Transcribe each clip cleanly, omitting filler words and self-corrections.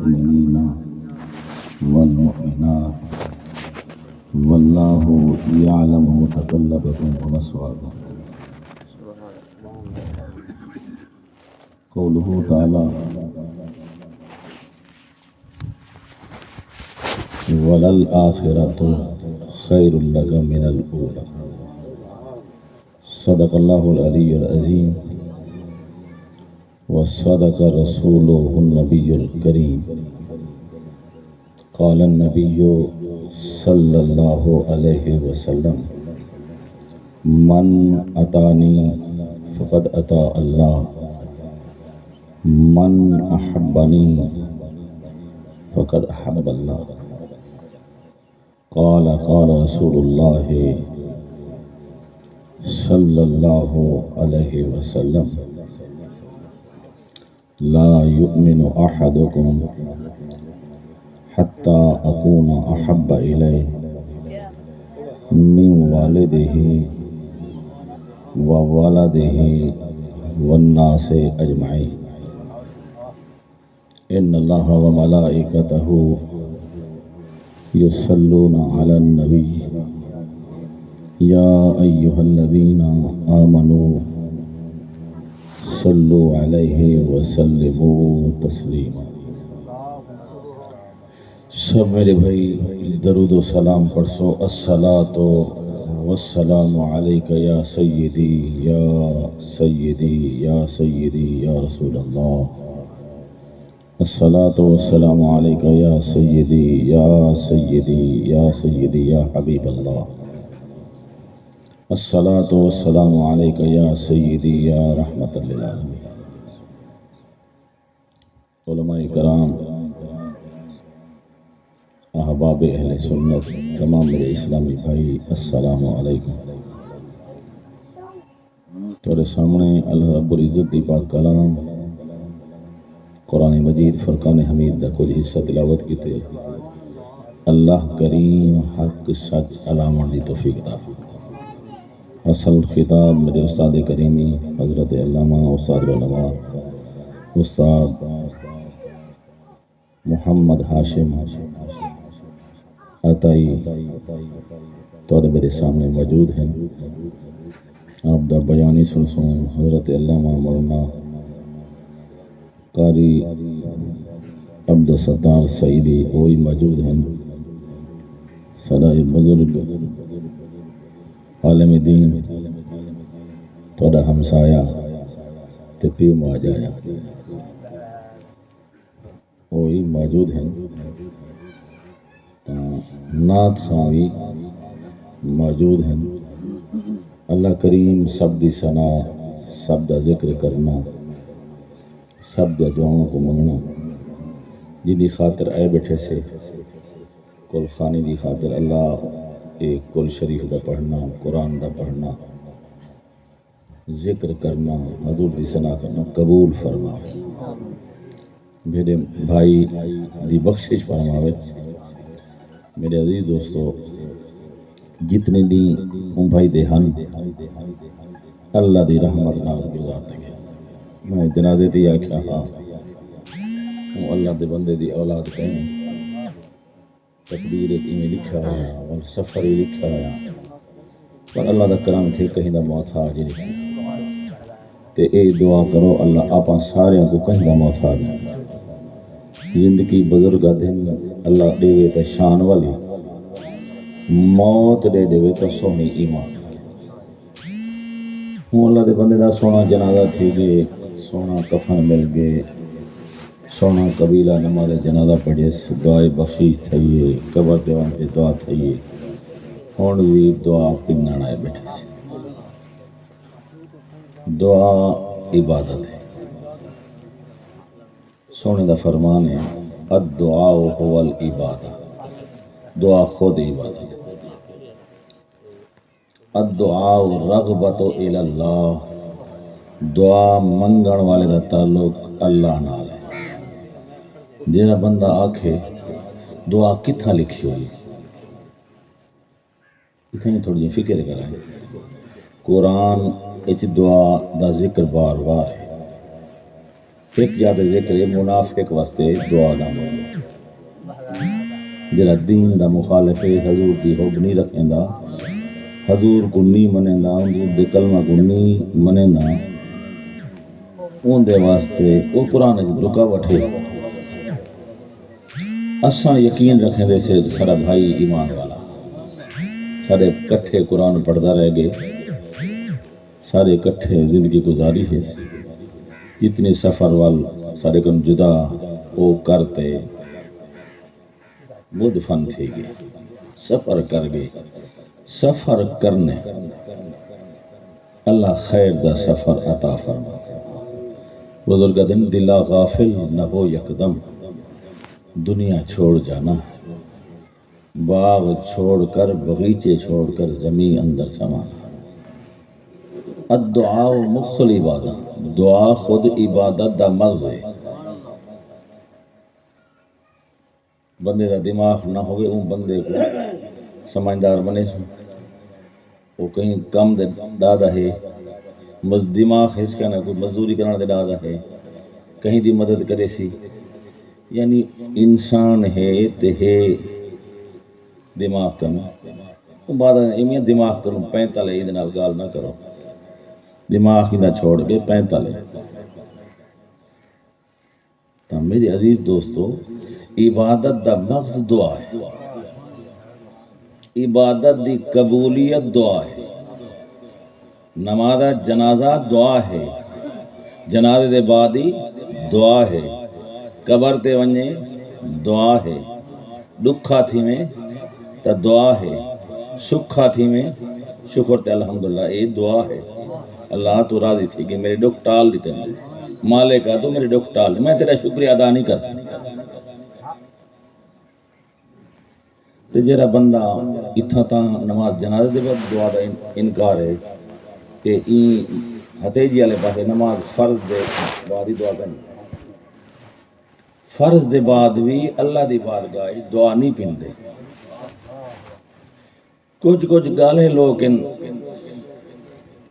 المؤمنين والمؤمنات والله يعلم متقلبكم ومثواكم. قوله تعالى وللآخرة خير لك من الأولى. صدق الله العلي العظيم وصدق رسوله النبي الكريم. قال النبي صلى الله عليه وسلم من أطاعني فقد أطاع الله من أحبني فقد أحب الله. قال رسول الله صلى الله عليه وسلم لا يؤمن أحدكم حتى أكون أحب إليه من والده وولده والناس أجمعين. إن الله وملائكته يصلون على النبي يا أيها الذين آمنوا صلوا عليه وسلموا تسلیما. سب میرے بھائی درود و سلام پڑھو. الصلاۃ والسلام علیک یا سیدی یا سیدی یا سیدی یا رسول اللہ. الصلاۃ والسلام علیک یا سیدی یا سیدی یا سیدی یا حبیب اللہ. الصلاۃ والسلام علیک یا سیدی یا رحمت للعالمین. علماء کرام، احباب اہل سنت، تمام میرے اسلامی بھائی، السلام علیکم. تھوڑے سامنے اللہ رب العزت دی پاک کلام قرآن مجید فرقان حمید دا کچھ حصہ تلاوت کیتے. اللہ کریم حق سچ علامہ دی توفیق دا. اصل خطاب میرے استاد کریمی حضرت علامہ استاد العلماء استاد محمد ہاشم عطائی تو میرے سامنے موجود ہیں. آپ دا بیانی سن حضرت علامہ مولانا قاری عبدالستار سعیدی وہی موجود ہیں. صدائے بزرگ عالم دین تھوڑا ہمسایا تے پیو ماجایا وہی موجود ہیں. نعت خواں بھی موجود ہیں. اللہ کریم سب دی ثنا، سب دا ذکر کرنا، سب دا دعاؤں کو منگنا. جدی خاطر اے بیٹھے سے کل خانی دی خاطر اللہ ایک کل شریف دا پڑھنا، قرآن دا پڑھنا، ذکر کرنا، حضور دی ثنا کرنا قبول فرماوے. میرے بھائی دی بخشش فرماوے. میرے عزیز دوستو، جتنے بھی بھائی دے ہن اللہ دی رحمت نال گزار دے گئے. میں جنازے دی آکھیا ہاں اللہ دے بندے دی اولاد کہیں تقدیر ایک میں لکھا ہے اور سفر ہی لکھا ہے، پر اللہ دا کرم تھے کہیں دا محتاج نہیں. تے اے دعا کرو اللہ آپاں سارے کو کہیں دا محتاج نہیں. زندگی بزرگا دن اللہ دے تے شان والی، موت دے تو سونی ایمان. ہوں اللہ دے بندے دا سونا جنازہ تھی گئے، سونا کفن مل گئے، سونا قبیلہ نماز جنازہ پڑھے، دعائے بخشش تھئیے، قبر دیوان تے دعا تھئیے. ہون بھی دعا پنن آئے بیٹھے سے. دعا عبادت ہے. سونے دا فرمان ہے الدعاء هو العبادہ. دعا خود عبادت. الدعاء رغبت الی اللہ. دعا منگن والے دا تعلق اللہ نال ہے. جیڑا بندہ آکھے دعا کتھا لکھی ہوئی، اتنی تھوڑی فکر کرائیں. قرآن اچ دعا دا ذکر بار بار ہے. ایک یاد ذکر منافق واسطے دعا نہ مانگو، جڑا دین دا مخالف ہے، حضور دی حب نہیں رکھیندا، حضور کو نہیں منیندا، حضور دے کلمہ کو نہیں منیندا، اون دے واسطے او قرآن وچ رکاوٹ ہے۔ اساں یقین رکھیں دے سے سارا بھائی ایمان والا، سارے کٹھے قرآن پڑھدا رہ گئے، سارے کٹھے زندگی گزاری ہے، جتنی سفر وال سارے کن جدا او کرتے بدھ فن تھی گئے، سفر کر گئے، سفر کرنے اللہ خیر دا سفر عطا فرما۔ بزرگ دن دلا غافل نہ ہو یکدم، دنیا چھوڑ جانا، باغ چھوڑ کر بغیچے چھوڑ کر زمین اندر سمانا۔ الدعاء مخ العبادت، دعا خود عبادت دا مغز ہے۔ بندے دا دماغ نہ ہوئے اون بندے کو سمجھدار بنے سن، وہ کہیں کم دے دادا ہے، دماغ ہے اس کا نہ کوئی مزدوری کرنا دے دادا ہے، کہیں دی مدد کرے سی، یعنی انسان ہے تے ہے دماغ کرنا۔ بعد میں دماغ کروں پینتا لے ادھے نال گال نہ کرو، دماغ ہی نہ چھوڑ کے پینتا لے۔ تو میرے عزیز دوستو، عبادت دا مغز دعا ہے، عبادت دی قبولیت دعا ہے، نماز جنازہ دعا ہے، جنازے دے بعد ہی دعا ہے، قبر تے ونجے دعا ہے، دکھا تھی میں تا دعا ہے، سکھا تھی میں شکر تے الحمدللہ، یہ دعا ہے۔ اللہ تو راضی تھی کہ میرے دکھ ٹال دیتے ہیں، مالکہ تو میرے دکھ ٹال، میں تیرا شکریہ ادا نہیں کر سکتا۔ تو جرا بندہ اتھا تا نماز جنازے دے بعد دعا دا انکار ہے کہ این ہتیجی والے پاسے نماز فرض دے بعد ہی دعا کرنی، فرض دے بعد بھی اللہ دی بارگاہ دعا نہیں پیندے۔ کچھ گالے لوگ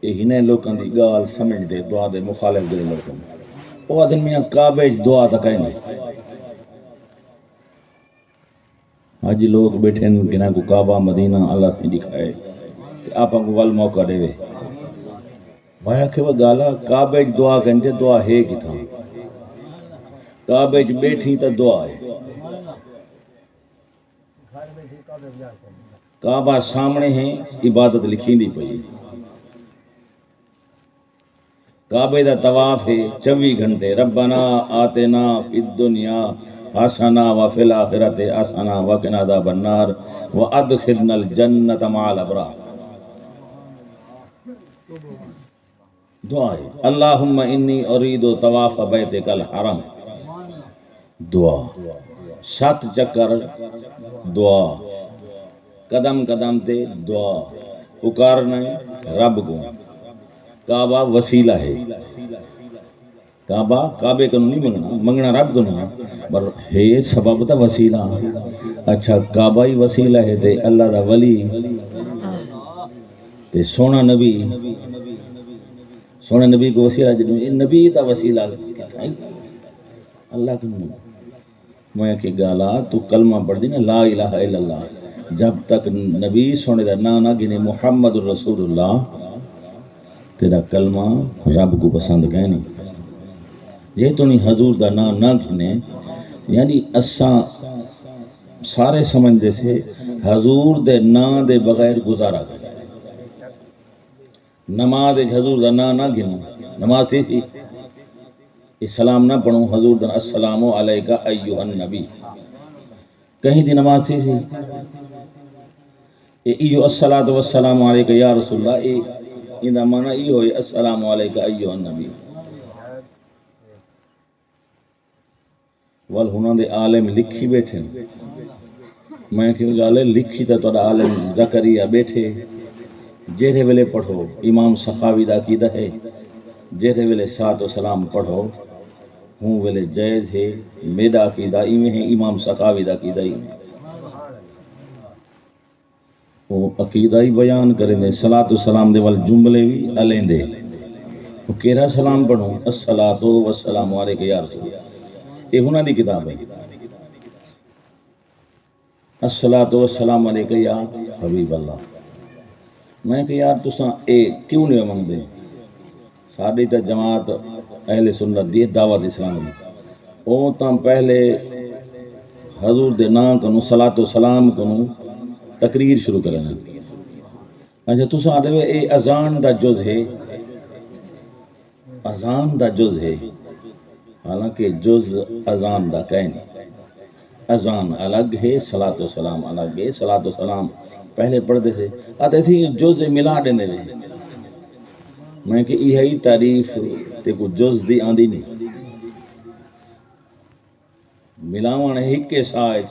انہیں لوگوں دی گال سمجھ دے دعا دے مخالف دے لوگوں، وہ آدھن میاں کعبے دعا تا کہیں آج لوگ بیٹھے ہیں کہ نہ کو کعبہ مدینہ اللہ سے دکھائے کہ آپ کو وال موقع دے وے، بھائی کہ وہ گالا کعبے دعا کہنتے دعا ہے کی تھا، کعبے بیٹھی تا دعا ہے، کعبہ سامنے ہیں عبادت لکھی دی پئی، کعبے دا طواف ہے 24 گھنٹے، ربنا آتنا فی الدنیا حسنا وفی الآخرت حسنا وقنا عذاب النار وادخلنا الجنت مع الابرار۔ دعا ہے اللہم انی ارید طواف بیتک الحرم، دعا 7 چکر دعا، قدم قدم تے دعا، پکارنا رب کو، کعبہ وسیلہ ہے، کعبے کو نہیں منگنا، منگنا رب کو نہیں، پر ہے سبب تا وسیلہ۔ اچھا کعبہ ہی وسیلہ ہے تے اللہ دا ولی تے سونا نبی، سونا نبی کو وسیلہ جنہوں نبی تا وسیلہ اللہ کو نہیں۔ میں کہ گالا تو کلمہ پڑھ دی نا لا الہ الا اللہ، جب تک نبی سونے دا نانا گنے محمد رسول اللہ، تیرا کلمہ رب کو پسند کہنی۔ یہ تو نہیں حضور دا نہ گھنے، یعنی اساں سارے سمجھتے سے حضور دے نا دے بغیر گزارا گئے، نماز حضور دا نہ گھنو، نماز تھی اسلام نہ پڑھوں حضور دا السلام علیکہ ایہا النبی، کہیں دی نماز تھی ایہو الصلاۃ والسلام علیکہ یا رسول اللہ، ان دا معنی یہ ہوئے السلام علیکہ ایہا النبی۔ وال ہناں دے عالم لکھی بیٹھے، میں کہ گالے لکھی تا توڑا عالم زکریہ بیٹھے، جیرے ویلے پڑھو امام سخاوی دا عقیدہ ہے، جیرے ویلے صلاۃ و سلام پڑھو ہوں ویلے جائز ہے، میرا عقیدہ ایویں ہے، امام سخاوی دا عقیدہ ہی وہ عقیدہ ہی بیان کریں دے، صلاۃ و سلام دے وال جملے بھی علیں دے، کیڑا سلام پڑھوں؟ الصلاۃ والسلام علیک یا رسول اللہ، یہ انہاں دی کتاب ہے۔ الصلاۃ والسلام علیک یا حبیب اللہ۔ میں کہ یار تساں اے کیوں نہیں منگدے؟ ساڈی تے جماعت اہل سنت دی دعوت اسلام دی، او تاں پہلے حضور دے نام کنوں صلاۃ و سلام کنوں تقریر شروع کرنا۔ اچھا تساں آدھے اے اذان دا جز ہے، اذان دا جز ہے، حالانکہ جز اذان دا کہیں اذان الگ ہے، صلاۃ و سلام الگ ہے۔ صلاۃ و سلام پہلے پڑھتے تھے، آتے تھی جز ملا دینے دے، میں کہ یہی تعریف تے کو جز دی آندی نہیں، ملاوان ایک کے سائے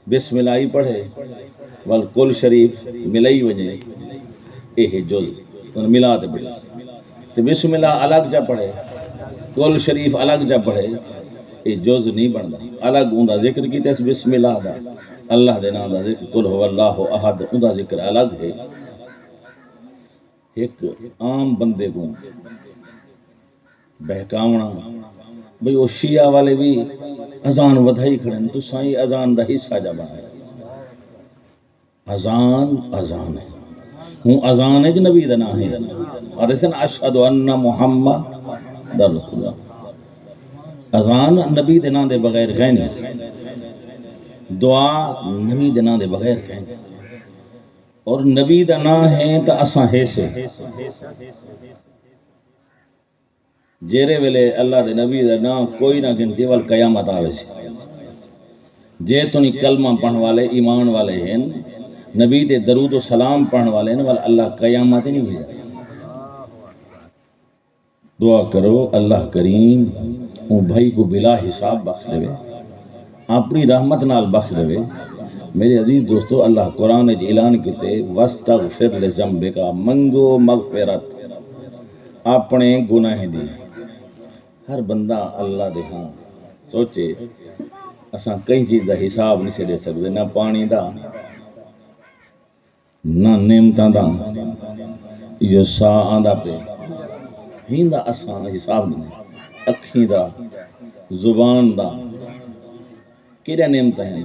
بسم اللہ ہی پڑھے والکل شریف ملائی وجہ یہ جز ملا تے پڑھے، تو بسم اللہ الگ جا پڑھے کل شریف الگ جا پڑھے، یہ جز نہیں بنتا۔ الگ اوندا ذکر کیتا اس بسم اللہ دا، اللہ دے نام دا ذکر قل هو اللہ احد، اوندا ذکر الگ ہے۔ ایک عام بندے کو بہکاونا بھئی وہ شیعہ والے بھی اذان ودھائی کھڑن، تو سائیں اذان دا حصہ جا بنایا۔ اذان اذان ہے، ہوں اذان ہے جو نبی دا نام ہے، آدھے سن اشہد ان محمد رسول اللہ۔ اذان نبی دے نام دے بغیر کہنی، دعا نبی دے نام دے بغیر کہنی، اور نبی دا نام ہے تا اساں ہے سے جیرے ویلے اللہ دے نبی دا نام کوئی نہ گنتی وال قیامت آوے سے، جے تنی کلمہ پڑھن والے ایمان والے ہیں، نبی تے درود و سلام پڑھن والے ہیں، وال اللہ قیامت نہیں بھیجا۔ دعا کرو اللہ کریم وہ بھائی کو بلا حساب بخش دے، اپنی رحمت نال بخش دے۔ میرے عزیز دوستو، اللہ قرآن اچ اعلان کیتے وَاسْتَغْفِرْ لِذَنْبِكَ، منگو مغفرت اپنے گناہ دی۔ ہر بندہ اللہ دے ہاں سوچے اساں کئی چیز دا حساب نہیں سے دے سکتے، نہ پانی دا، نہ نعمتاں دا، جو سا آندا پہ ہیندا اساں حساب نہیں، اکھیں دا، زبان دا، کیڑا نعمتاں ہیں۔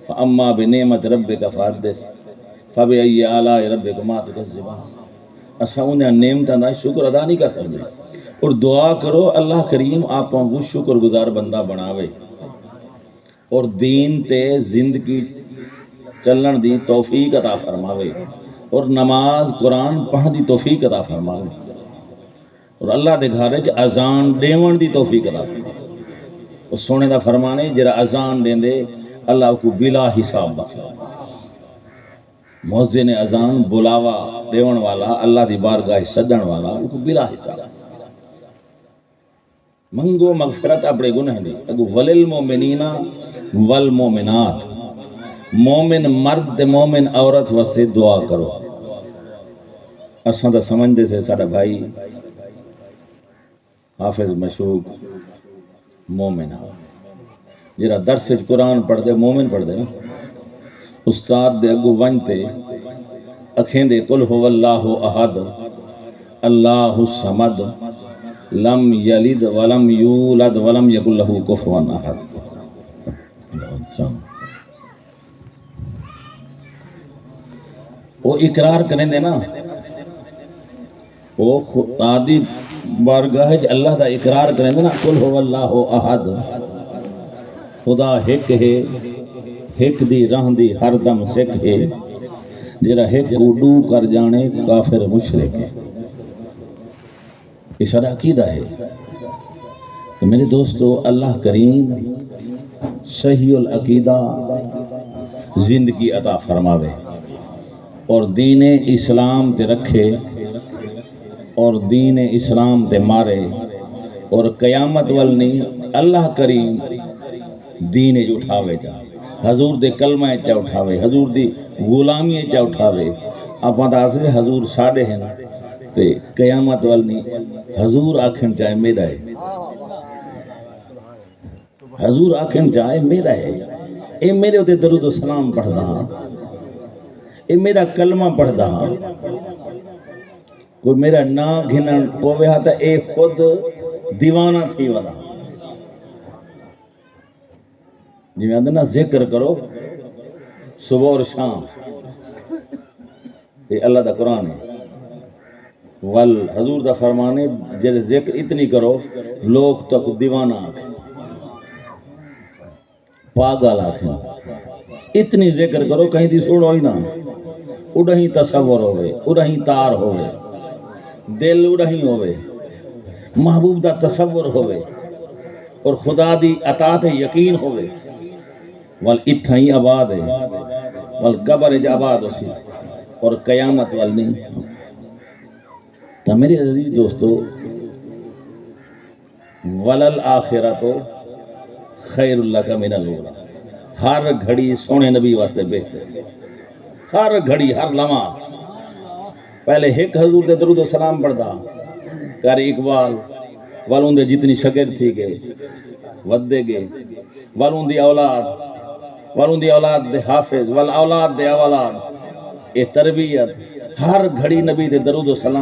فَأَمَّا بِنِعْمَةِ رَبِّكَ فَحَدِّثْ فَبِأَيِّ آلَاءِ رَبِّكُمَا تُكَذِّبَانِ۔ اساں انہاں نعمتاں دا شکر ادا نہیں کر سکتے، اور دعا کرو اللہ کریم آپ کو شکر گزار بندہ بناوے اور دین تے زندگی چلن دی توفیق عطا فرماوے، اور نماز قرآن پڑھن دی توفیق عطا فرماوے، اور اللہ دے گھر وچ اذان دیون دی توفیق عطا فرماوے۔ اور سونے دا فرمان ہے جڑا اذان دیندے اللہ کو بلا حساب بخشے۔ مؤذن اذان بلاوا دیون والا، اللہ دی بارگاہ سجن والا، ان کو بلا حساب۔ منگو مغفرت اپنے گناہ دی، اگو وللمؤمنین والمؤمنات، مومن مرد تے مومن عورت واسطے دعا کرو۔ اساں دا سمجھدے سے ساڈا بھائی حافظ مشوق مومن ہے، جڑا درس قرآن پڑھ دے مومن پڑھ دے نا، استاد دے اگو ونجتے اکھیں دے قل هو اللہ احد اللہ الصمد لم یلد ولم یولد ولم یکن له کفوا احد۔ وہ اقرار کریں دے نا، وہ خدا دی بارگاہ اللہ دا اقرار کریں دے نا، قل هو اللہ احد، خدا ہک ہے، ہک دی راہ دی ہر دم سکھ ہے، جڑا ہک کو ڈو کر جانے کافر مشرک ہے۔ یہ سارا عقیدہ ہے۔ تو میرے دوستو، اللہ کریم صحیح العقیدہ زندگی عطا فرماوے اور دین اسلام تے رکھے اور دین اسلام تے مارے، اور قیامت والنی اللہ کریم دین اٹھاوے جا، حضور دے کلمہ چا اٹھاوے، حضور دی غلامی چا اٹھاوے۔ آپ مدازے حضور ساڑے ہیں تے قیامت والنی حضور آکھن چاہے میرا ہے، حضور آکھن چاہے میرا ہے، اے میرے ہوتے درود و سلام پڑھ دا، اے میرا کلمہ پڑھ دا، کوئی میرا نا گھنن پوے ہاں تا اے خود دیوانہ تھی ودا جی میں آدھے نا ذکر کرو صبح اور شام یہ اللہ دا قرآن ہے حضور دا فرمانے جب ذکر اتنی کرو لوگ تک دیوانہ آکھیں پاگل آکھیں اتنی ذکر کرو کہیں دی سوڑ ہوئی نا اڑہیں تصور ہوئے اڑہیں تار ہوئے دل اڑہیں ہوئے محبوب دا تصور ہوئے اور خدا دی اطاعت یقین ہوئے وال اتھائیں آباد ہے وال قبر جا آباد ہوسی اور قیامت وال نہیں تو میرے عزیز دوستو ولل آخرتو خیر اللہ کا من الأولیٰ ہر گھڑی سونے نبی واسطے بہتر ہر گھڑی ہر لمحہ پہلے ایک حضور دے درود و سلام پڑھدا کر اقبال والوں دے جتنی شگر تھی گئے ودے گئے والوں دی اولاد دے حافظ والاولاد دے اولاد اے تربیت ہر گھڑی نبی دے درود و سلام